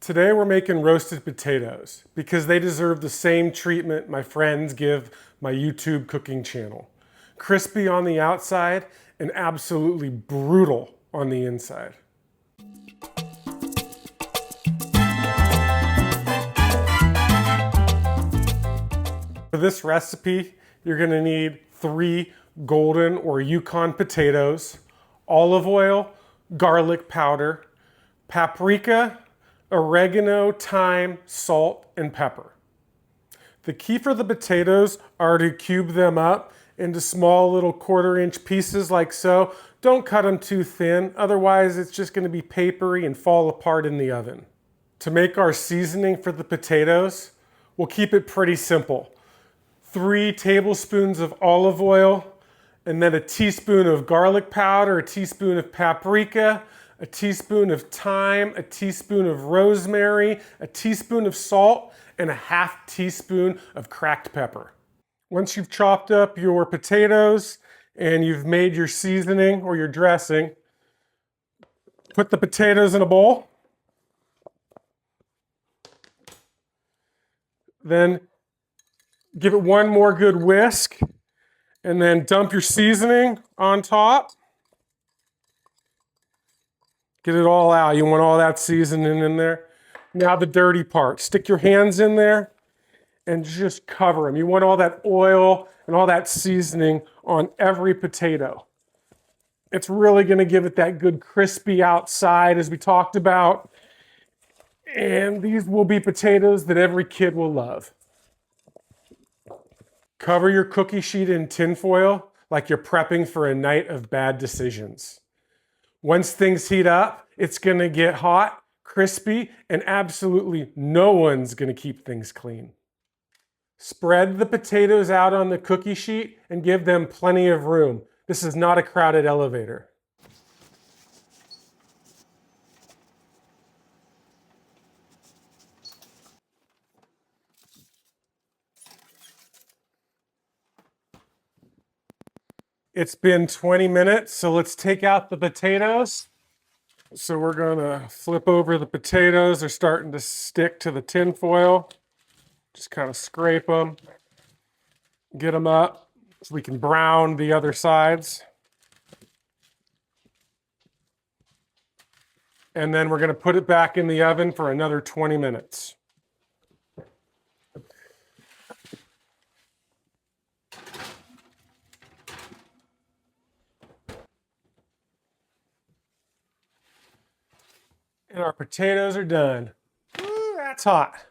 Today we're making roasted potatoes because they deserve the same treatment my friends give my YouTube cooking channel. Crispy on the outside and absolutely brutal on the inside. For this recipe, you're gonna need 3 golden or Yukon potatoes, olive oil, garlic powder, paprika, oregano, thyme, salt, and pepper. The key for the potatoes are to cube them up into small little 1/4-inch pieces like so. Don't cut them too thin, otherwise it's just gonna be papery and fall apart in the oven. To make our seasoning for the potatoes, we'll keep it pretty simple. 3 tablespoons of olive oil, and then a teaspoon of garlic powder, a teaspoon of paprika, a teaspoon of thyme, a teaspoon of rosemary, a teaspoon of salt, and a 1/2 teaspoon of cracked pepper. Once you've chopped up your potatoes and you've made your seasoning or your dressing, put the potatoes in a bowl. Then give it one more good whisk, and then dump your seasoning on top. Get it all out. You want all that seasoning in there. Now the dirty part. Stick your hands in there and just cover them. You want all that oil and all that seasoning on every potato. It's really going to give it that good crispy outside as we talked about. And these will be potatoes that every kid will love. Cover your cookie sheet in tin foil like you're prepping for a night of bad decisions. Once things heat up, it's gonna get hot, crispy, and absolutely no one's gonna keep things clean. Spread the potatoes out on the cookie sheet and give them plenty of room. This is not a crowded elevator. It's been 20 minutes, so let's take out the potatoes. So we're gonna flip over the potatoes. They're starting to stick to the tin foil. Just kind of scrape them, get them up so we can brown the other sides. And then we're gonna put it back in the oven for another 20 minutes. And our potatoes are done. Ooh, that's hot.